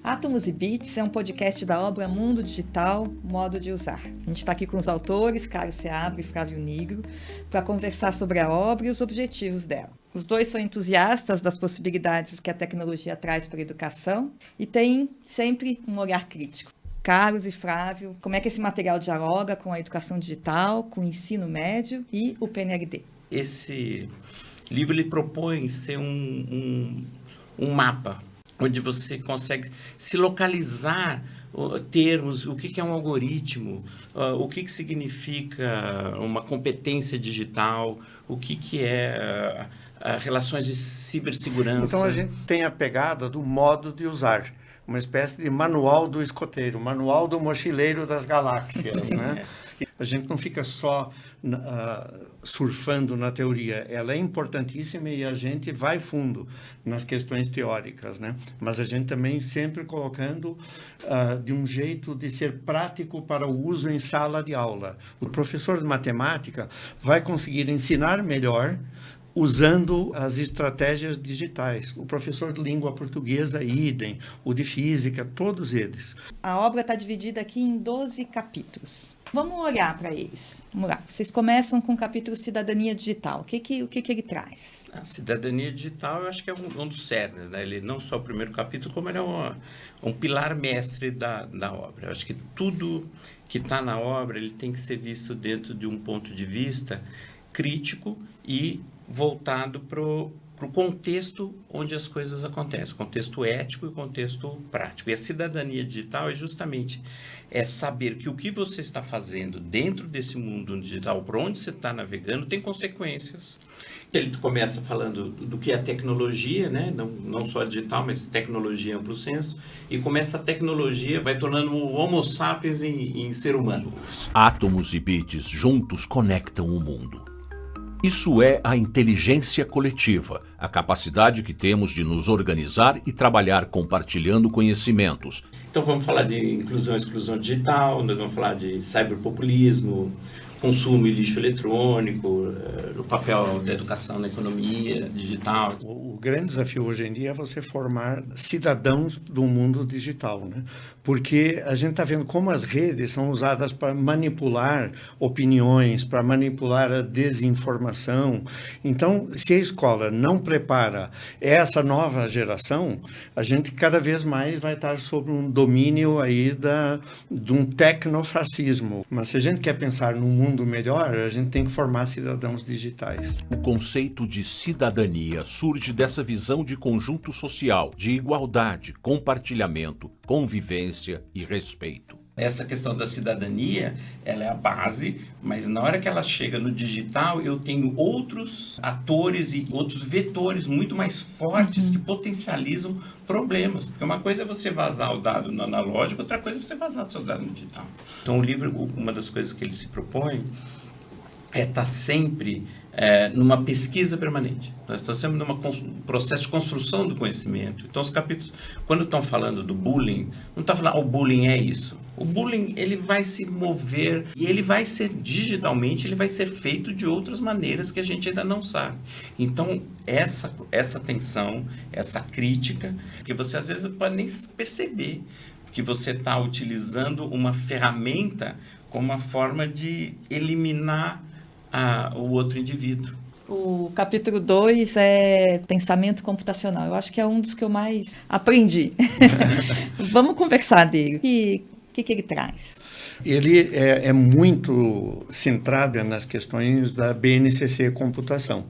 Átomos e Bits é um podcast da obra Mundo Digital, Modo de Usar. A gente está aqui com os autores, Caio Seabra e Flávio Nigro, para conversar sobre a obra e os objetivos dela. Os dois são entusiastas das possibilidades que a tecnologia traz para a educação e têm sempre um olhar crítico. Carlos e Flávio, como é que esse material dialoga com a educação digital, com o ensino médio e o PNLD? Esse livro ele propõe ser um mapa onde você consegue se localizar termos, o que é um algoritmo, o que significa uma competência digital, o que é relações de cibersegurança. Então a gente tem a pegada do modo de usar, uma espécie de manual do escoteiro, manual do mochileiro das galáxias, né? A gente não fica só surfando na teoria, ela é importantíssima e a gente vai fundo nas questões teóricas, né? Mas a gente também sempre colocando de um jeito de ser prático para o uso em sala de aula. O professor de matemática vai conseguir ensinar melhor usando as estratégias digitais. O professor de língua portuguesa, idem, o de física, todos eles. A obra está dividida aqui em 12 capítulos. Vamos olhar para eles. Vamos lá. Vocês começam com o capítulo Cidadania Digital. O que ele traz? A cidadania digital, eu acho que é um dos cernes, né? Ele não só o primeiro capítulo, como ele é um pilar mestre da obra. Eu acho que tudo que está na obra ele tem que ser visto dentro de um ponto de vista crítico e voltado para o contexto onde as coisas acontecem, contexto ético e contexto prático. E a cidadania digital é justamente saber que o que você está fazendo dentro desse mundo digital, por onde você está navegando, tem consequências. Ele começa falando do que é a tecnologia, né? Não só a digital, mas tecnologia em amplo senso, e começa a tecnologia, vai tornando o Homo sapiens em ser humano. Átomos e bits juntos conectam o mundo. Isso é a inteligência coletiva, a capacidade que temos de nos organizar e trabalhar compartilhando conhecimentos. Então vamos falar de inclusão e exclusão digital, nós vamos falar de cyberpopulismo, consumo e lixo eletrônico, o papel da educação na economia digital. O grande desafio hoje em dia é você formar cidadãos do mundo digital, né? Porque a gente está vendo como as redes são usadas para manipular opiniões, para manipular a desinformação. Então, se a escola não prepara essa nova geração, a gente cada vez mais vai estar sob um domínio aí de um tecnofascismo. Mas se a gente quer pensar num mundo melhor, a gente tem que formar cidadãos digitais. O conceito de cidadania surge dessa visão de conjunto social, de igualdade, compartilhamento, convivência e respeito. Essa questão da cidadania, ela é a base, mas na hora que ela chega no digital, eu tenho outros atores e outros vetores muito mais fortes que potencializam problemas. Porque uma coisa é você vazar o dado no analógico, outra coisa é você vazar o seu dado no digital. Então, o livro, uma das coisas que ele se propõe é estar sempre numa pesquisa permanente. Nós estamos sempre num processo de construção do conhecimento. Então, os capítulos, quando estão falando do bullying, não está falando, o bullying é isso. O bullying, ele vai se mover e ele vai ser, digitalmente, ele vai ser feito de outras maneiras que a gente ainda não sabe. Então, essa tensão, essa crítica, que você às vezes pode nem perceber que você está utilizando uma ferramenta como uma forma de eliminar o outro indivíduo. O capítulo 2 é pensamento computacional. Eu acho que é um dos que eu mais aprendi. Vamos conversar dele. O que ele traz? Ele é muito centrado nas questões da BNCC Computação,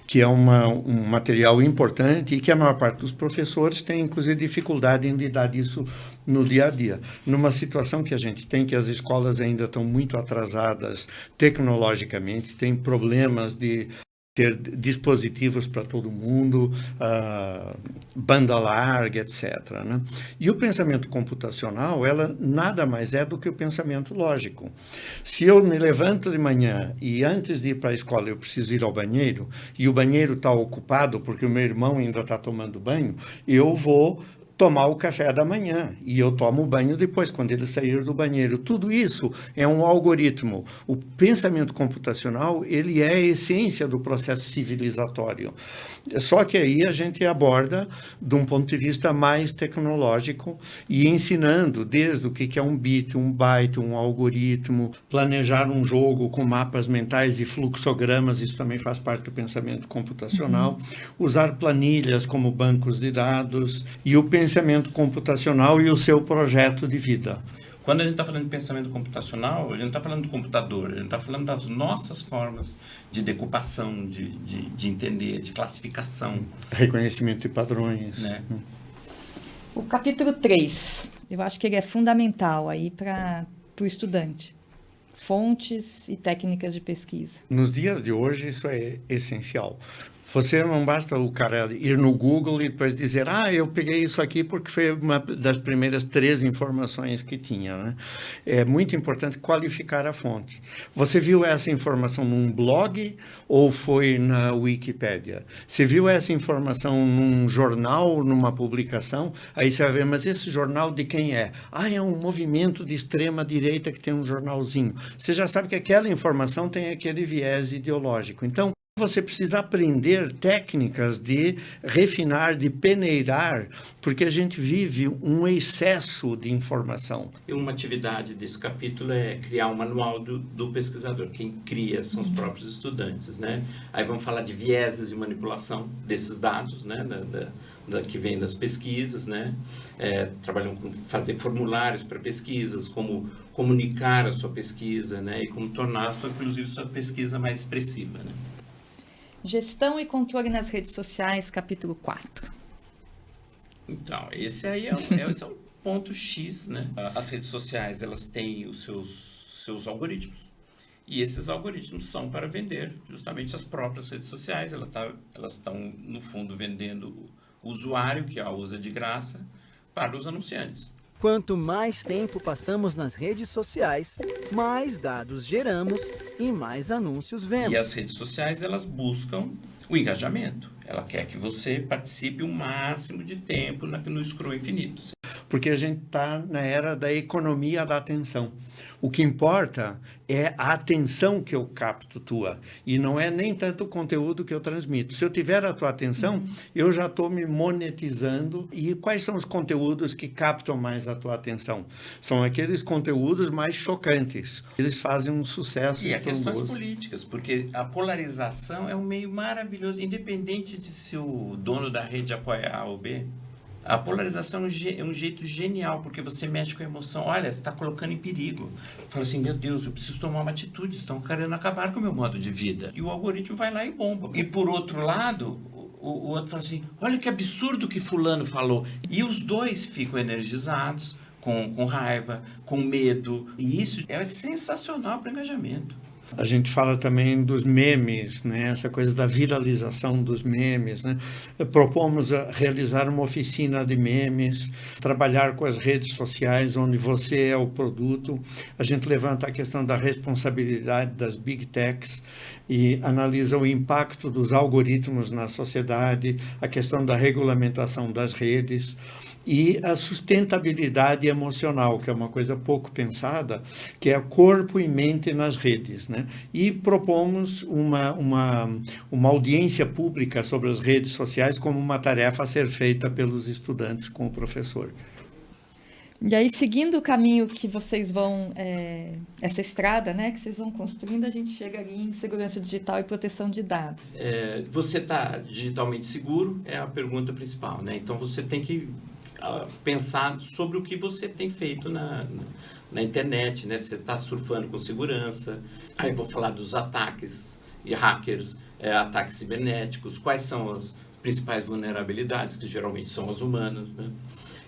que é um material importante e que a maior parte dos professores tem, inclusive, dificuldade em lidar isso no dia a dia. Numa situação que a gente tem, que as escolas ainda estão muito atrasadas tecnologicamente, tem problemas de ter dispositivos para todo mundo, banda larga, etc., né? E o pensamento computacional, ela nada mais é do que o pensamento lógico. Se eu me levanto de manhã e antes de ir para a escola eu preciso ir ao banheiro, e o banheiro está ocupado porque o meu irmão ainda está tomando banho, eu vou tomar o café da manhã, e eu tomo o banho depois, quando ele sair do banheiro. Tudo isso é um algoritmo. O pensamento computacional, ele é a essência do processo civilizatório. Só que aí a gente aborda de um ponto de vista mais tecnológico e ensinando desde o que é um bit, um byte, um algoritmo, planejar um jogo com mapas mentais e fluxogramas, isso também faz parte do pensamento computacional, usar planilhas como bancos de dados e o pensamento computacional e o seu projeto de vida. Quando a gente está falando de pensamento computacional, a gente não está falando do computador, a gente está falando das nossas formas de decupação, de entender, de classificação. Reconhecimento de padrões. Né? O capítulo 3, eu acho que ele é fundamental aí para o estudante. Fontes e técnicas de pesquisa. Nos dias de hoje, isso é essencial. Você não basta o cara ir no Google e depois dizer, eu peguei isso aqui porque foi uma das primeiras 3 informações que tinha, né? É muito importante qualificar a fonte. Você viu essa informação num blog ou foi na Wikipédia? Você viu essa informação num jornal, numa publicação? Aí você vai ver, mas esse jornal de quem é? É um movimento de extrema direita que tem um jornalzinho. Você já sabe que aquela informação tem aquele viés ideológico. Então, você precisa aprender técnicas de refinar, de peneirar, porque a gente vive um excesso de informação. E uma atividade desse capítulo é criar um manual do pesquisador. Quem cria são os próprios estudantes, né? Aí vamos falar de vieses e manipulação desses dados, né? Que vem das pesquisas, né? Trabalham com fazer formulários para pesquisas, como comunicar a sua pesquisa, né? E como tornar, inclusive, sua pesquisa mais expressiva, né? Gestão e controle nas redes sociais, capítulo 4. Então, esse aí esse é um ponto X, né? As redes sociais, elas têm os seus algoritmos. E esses algoritmos são para vender justamente as próprias redes sociais. Elas estão, no fundo, vendendo o usuário, que a usa de graça, para os anunciantes. Quanto mais tempo passamos nas redes sociais, mais dados geramos e mais anúncios vemos. E as redes sociais, elas buscam o engajamento. Ela quer que você participe o máximo de tempo no scroll infinito. Porque a gente está na era da economia da atenção. O que importa é a atenção que eu capto tua, e não é nem tanto o conteúdo que eu transmito. Se eu tiver a tua atenção, eu já estou me monetizando. E quais são os conteúdos que captam mais a tua atenção? São aqueles conteúdos mais chocantes. Eles fazem um sucesso e estrondoso. questões políticas, porque a polarização é um meio maravilhoso, independente de se o dono da rede apoia A ou B. A polarização é um jeito genial, porque você mexe com a emoção. Olha, você está colocando em perigo. Fala assim, meu Deus, eu preciso tomar uma atitude, estão querendo acabar com o meu modo de vida. E o algoritmo vai lá e bomba. E por outro lado, o outro fala assim, olha que absurdo que fulano falou. E os dois ficam energizados, com raiva, com medo. E isso é sensacional para o engajamento. A gente fala também dos memes, né? Essa coisa da viralização dos memes, né? Propomos realizar uma oficina de memes, trabalhar com as redes sociais, onde você é o produto. A gente levanta a questão da responsabilidade das big techs e analisa o impacto dos algoritmos na sociedade, a questão da regulamentação das redes e a sustentabilidade emocional, que é uma coisa pouco pensada, que é corpo e mente nas redes, né? E propomos uma audiência pública sobre as redes sociais como uma tarefa a ser feita pelos estudantes com o professor. E aí, seguindo o caminho que vocês vão, essa estrada, né, que vocês vão construindo, a gente chega ali em segurança digital e proteção de dados. Você está digitalmente seguro? É a pergunta principal, né? Então, você tem que pensar sobre o que você tem feito na internet, né? Você está surfando com segurança. Aí eu vou falar dos ataques e hackers, ataques cibernéticos, quais são as principais vulnerabilidades, que geralmente são as humanas, né?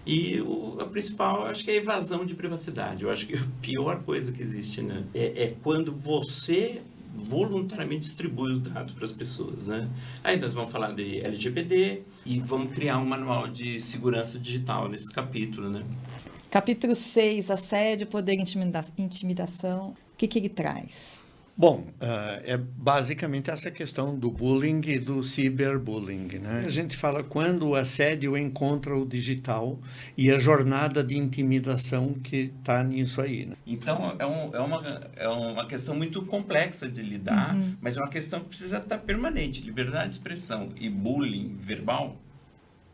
E a principal, acho que é a evasão de privacidade. Eu acho que a pior coisa que existe, né? É quando você voluntariamente distribui os dados para as pessoas, né? Aí nós vamos falar de LGPD e vamos criar um manual de segurança digital nesse capítulo, né? Capítulo 6, assédio, poder e intimidação. O que ele traz? Bom, é basicamente essa questão do bullying e do ciberbullying, né? A gente fala quando o assédio encontra o digital e a jornada de intimidação que está nisso aí, né? Então, é uma questão muito complexa de lidar, mas é uma questão que precisa estar permanente. Liberdade de expressão e bullying verbal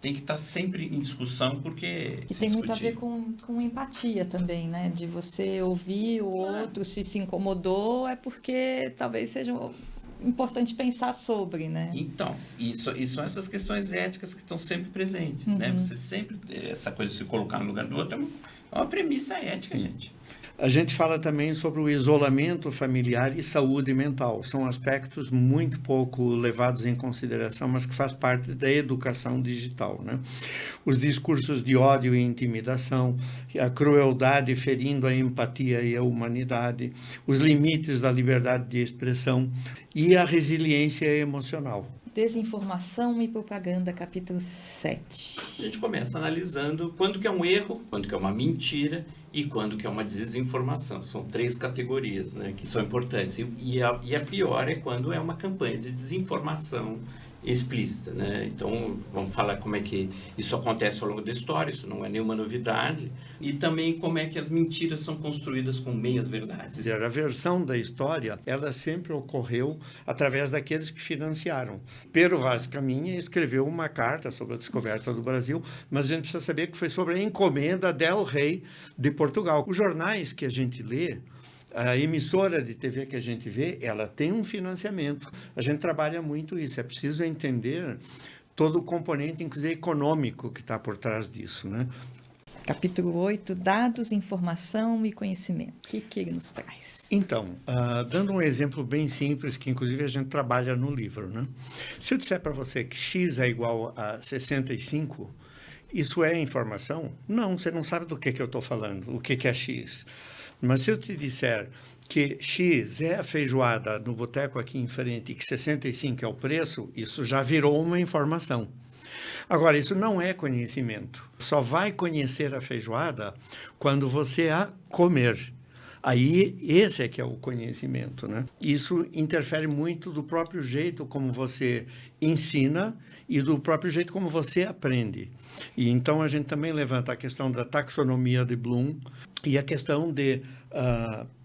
tem que estar sempre em discussão, porque E tem muito a ver com empatia também, né? De você ouvir o outro, se incomodou, é porque talvez seja importante pensar sobre, né? Então, e são essas questões éticas que estão sempre presentes, né? Você sempre, essa coisa de se colocar no lugar do outro é uma premissa ética, gente. A gente fala também sobre o isolamento familiar e saúde mental. São aspectos muito pouco levados em consideração, mas que faz parte da educação digital, né? Os discursos de ódio e intimidação, a crueldade ferindo a empatia e a humanidade, os limites da liberdade de expressão e a resiliência emocional. Desinformação e propaganda, capítulo 7. A gente começa analisando quando que é um erro, quando que é uma mentira e quando que é uma desinformação. São 3 categorias, né, que são importantes. E a pior é quando é uma campanha de desinformação explícita, né? Então, vamos falar como é que isso acontece ao longo da história, isso não é nenhuma novidade, e também como é que as mentiras são construídas com meias-verdades. A versão da história, ela sempre ocorreu através daqueles que financiaram. Pero Vaz de Caminha escreveu uma carta sobre a descoberta do Brasil, mas a gente precisa saber que foi sobre a encomenda del Rei de Portugal. Os jornais que a gente lê, a emissora de TV que a gente vê, ela tem um financiamento. A gente trabalha muito isso. É preciso entender todo o componente, inclusive econômico, que está por trás disso, né? Capítulo 8, dados, informação e conhecimento. O que ele nos traz? Então, dando um exemplo bem simples, que inclusive a gente trabalha no livro, né? Se eu disser para você que x é igual a 65, isso é informação? Não, você não sabe do que eu estou falando, o que é x. Mas se eu te disser que X é a feijoada no boteco aqui em frente e que 65 é o preço, isso já virou uma informação. Agora, isso não é conhecimento. Só vai conhecer a feijoada quando você a comer. Aí, esse é que é o conhecimento, né? Isso interfere muito do próprio jeito como você ensina e do próprio jeito como você aprende. E então a gente também levanta a questão da taxonomia de Bloom e a questão de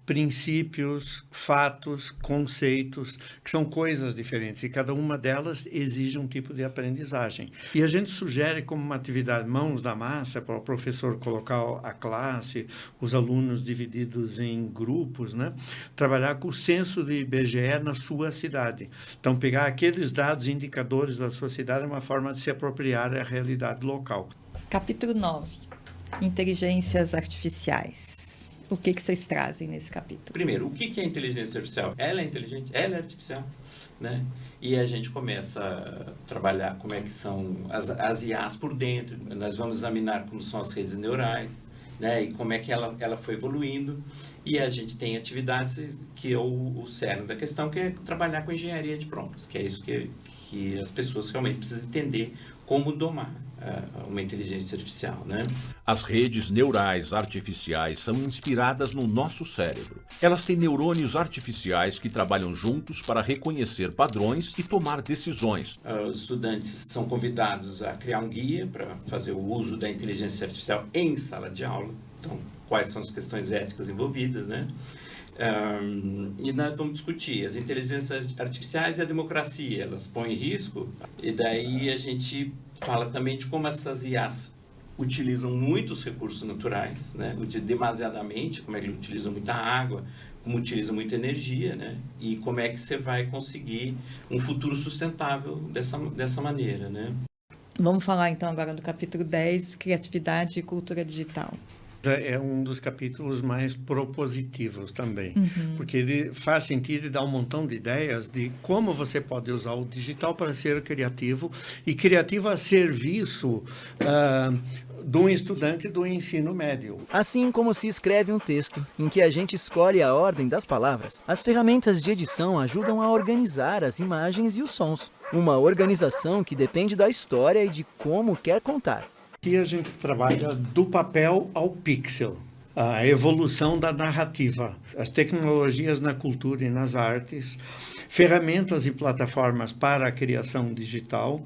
princípios, fatos, conceitos, que são coisas diferentes, e cada uma delas exige um tipo de aprendizagem. E a gente sugere como uma atividade mãos na massa, para o professor colocar a classe, os alunos divididos em grupos, né? Trabalhar com o censo de IBGE na sua cidade. Então, pegar aqueles dados indicadores da sua cidade é uma forma de se apropriar da realidade local. Capítulo 9, inteligências artificiais. O que vocês trazem nesse capítulo? Primeiro, o que é inteligência artificial? Ela é inteligente? Ela é artificial, né? E a gente começa a trabalhar como é que são as IAs por dentro. Nós vamos examinar como são as redes neurais, né? E como é que ela foi evoluindo. E a gente tem atividades que é o cerne da questão, que é trabalhar com engenharia de prompts, que é isso que as pessoas realmente precisam entender como domar uma inteligência artificial, né? As redes neurais artificiais são inspiradas no nosso cérebro. Elas têm neurônios artificiais que trabalham juntos para reconhecer padrões e tomar decisões. Os estudantes são convidados a criar um guia para fazer o uso da inteligência artificial em sala de aula. Então, quais são as questões éticas envolvidas, né? E nós vamos discutir as inteligências artificiais e a democracia. Elas põem em risco? E daí a gente fala também de como essas IAs utilizam muitos recursos naturais, né? Demasiadamente, como é que eles utilizam muita água, como utilizam muita energia, né? E como é que você vai conseguir um futuro sustentável dessa maneira, né? Vamos falar então agora do capítulo 10, criatividade e cultura digital. É um dos capítulos mais propositivos também, porque ele faz sentido e dá um montão de ideias de como você pode usar o digital para ser criativo e criativo a serviço de um estudante do ensino médio. Assim como se escreve um texto, em que a gente escolhe a ordem das palavras, as ferramentas de edição ajudam a organizar as imagens e os sons. Uma organização que depende da história e de como quer contar. Aqui a gente trabalha do papel ao pixel. a evolução da narrativa, as tecnologias na cultura e nas artes, ferramentas e plataformas para a criação digital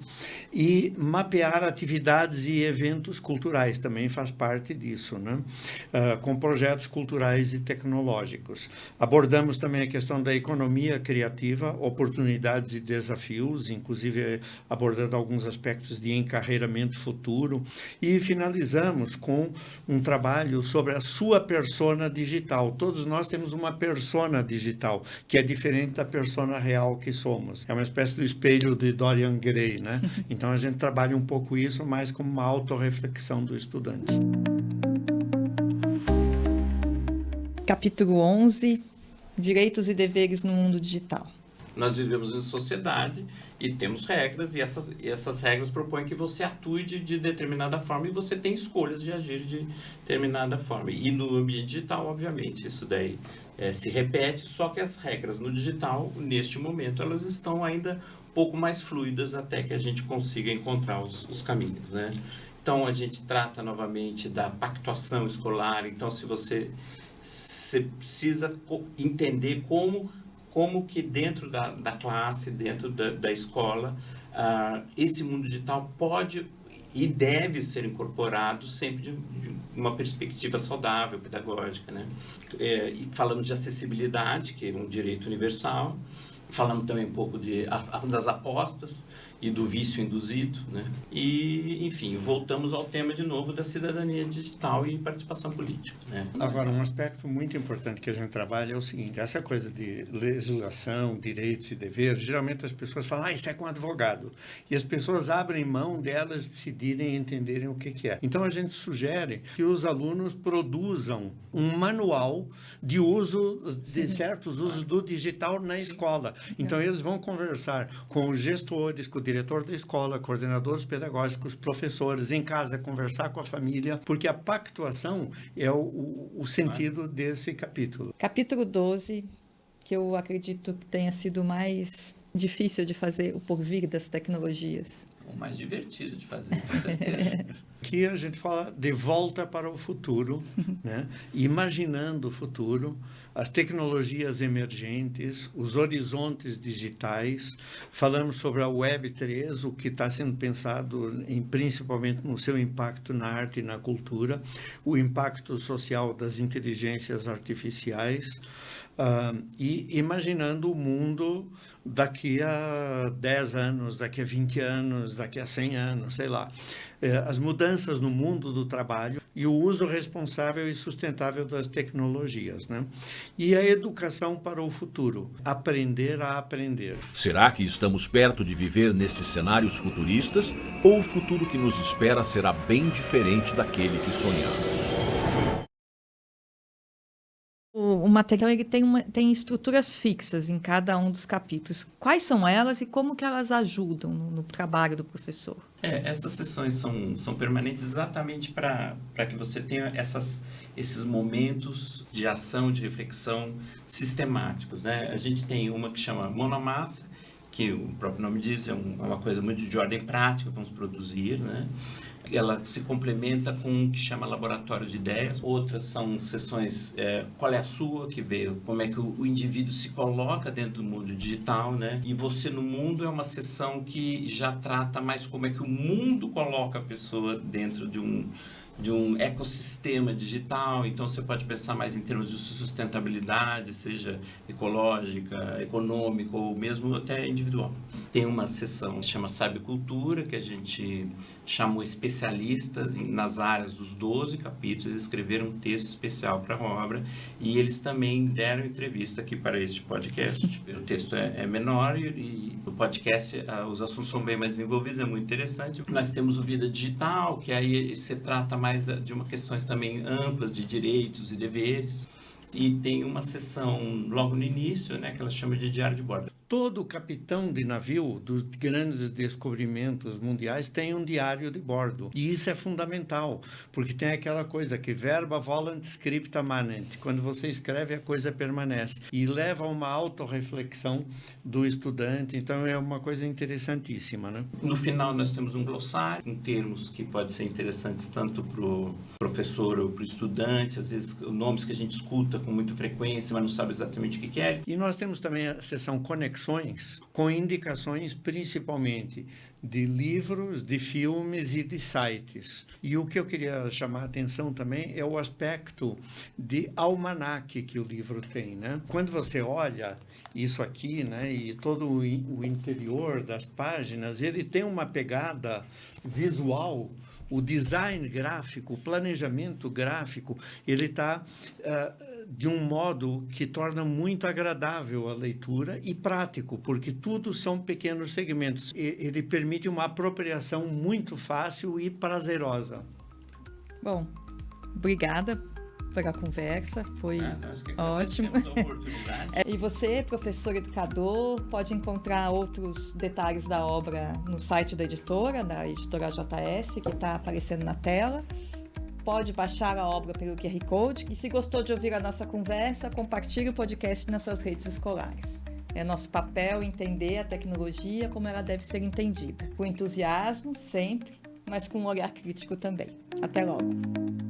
e mapear atividades e eventos culturais, também faz parte disso, né? Com projetos culturais e tecnológicos. Abordamos também a questão da economia criativa, oportunidades e desafios, inclusive abordando alguns aspectos de encarreiramento futuro, e finalizamos com um trabalho sobre a sua persona digital. Todos nós temos uma persona digital, que é diferente da persona real que somos. É uma espécie do espelho de Dorian Gray, né? Então a gente trabalha um pouco isso, mais como uma autorreflexão do estudante. Capítulo 11, Direitos e Deveres no Mundo Digital. Nós vivemos em sociedade e temos regras, e essas regras propõem que você atue de determinada forma e você tem escolhas de agir de determinada forma. E no ambiente digital, obviamente, isso daí se repete, só que as regras no digital, neste momento, elas estão ainda um pouco mais fluidas até que a gente consiga encontrar os caminhos, né? Então, a gente trata novamente da pactuação escolar. Então, se você precisa entender como que dentro da classe, dentro da escola, esse mundo digital pode e deve ser incorporado sempre de uma perspectiva saudável, pedagógica, né? E falamos de acessibilidade, que é um direito universal. Falamos também um pouco das apostas e do vício induzido, né? E, enfim, voltamos ao tema de novo da cidadania digital e participação política, né? Agora, um aspecto muito importante que a gente trabalha é o seguinte: essa coisa de legislação, direitos e deveres, geralmente as pessoas falam, isso é com advogado. E as pessoas abrem mão delas decidirem e entenderem o que é. Então, a gente sugere que os alunos produzam um manual de uso de certos usos do digital na escola. Então, eles vão conversar com os gestores, com o diretor da escola, coordenadores pedagógicos, professores, em casa, conversar com a família, porque a pactuação é o sentido desse capítulo. Capítulo 12, que eu acredito que tenha sido mais difícil de fazer, o porvir das tecnologias. O mais divertido de fazer, com certeza. Aqui a gente fala de volta para o futuro, né? Imaginando o futuro, as tecnologias emergentes, os horizontes digitais. Falamos sobre a Web3, o que está sendo pensado principalmente no seu impacto na arte e na cultura, o impacto social das inteligências artificiais, e imaginando o mundo daqui a 10 anos, daqui a 20 anos, daqui a 100 anos, sei lá. As mudanças no mundo do trabalho e o uso responsável e sustentável das tecnologias, né? E a educação para o futuro, aprender a aprender. Será que estamos perto de viver nesses cenários futuristas ou o futuro que nos espera será bem diferente daquele que sonhamos? O material ele tem estruturas fixas em cada um dos capítulos. Quais são elas e como que elas ajudam no trabalho do professor? Essas sessões são permanentes exatamente para que você tenha esses momentos de ação, de reflexão sistemáticos, né? A gente tem uma que chama Mão na Massa, que o próprio nome diz, é uma coisa muito de ordem prática, vamos produzir, né? Ela se complementa com o que chama Laboratório de Ideias. Outras são sessões Qual é a Sua, que vê como é que o indivíduo se coloca dentro do mundo digital, né? E Você no Mundo é uma sessão que já trata mais como é que o mundo coloca a pessoa dentro de um ecossistema digital. Então, você pode pensar mais em termos de sustentabilidade, seja ecológica, econômica ou mesmo até individual. Tem uma sessão que se chama Sabecultura, que a gente chamou especialistas nas áreas dos 12 capítulos, eles escreveram um texto especial para a obra e eles também deram entrevista aqui para este podcast. O texto é menor e no podcast os assuntos são bem mais desenvolvidos, é muito interessante. Nós temos o Vida Digital, que aí se trata mais de uma questões também amplas de direitos e deveres. E tem uma sessão logo no início, né, que ela chama de Diário de Bordo. Todo capitão de navio dos grandes descobrimentos mundiais tem um diário de bordo. E isso é fundamental, porque tem aquela coisa que verba volant scripta manent. Quando você escreve, a coisa permanece. E leva a uma autorreflexão do estudante. Então, é uma coisa interessantíssima, né? No final, nós temos um glossário com termos que podem ser interessantes tanto para o professor ou para o estudante. Às vezes, nomes que a gente escuta com muita frequência, mas não sabe exatamente o que é. E nós temos também a seção Conexões, com indicações principalmente de livros, de filmes e de sites. E o que eu queria chamar a atenção também é o aspecto de almanaque que o livro tem, né? Quando você olha isso aqui, né, e todo o interior das páginas, ele tem uma pegada visual. O design gráfico, o planejamento gráfico, ele está de um modo que torna muito agradável a leitura e prático, porque tudo são pequenos segmentos. Ele permite uma apropriação muito fácil e prazerosa. Bom, obrigada pela conversa, foi ótimo. E você, professor educador, pode encontrar outros detalhes da obra no site da editora JS, que está aparecendo na tela. Pode baixar a obra pelo QR Code e, se gostou de ouvir a nossa conversa, compartilhe o podcast nas suas redes escolares. É nosso papel entender a tecnologia como ela deve ser entendida, com entusiasmo, sempre, mas com um olhar crítico também. Até logo!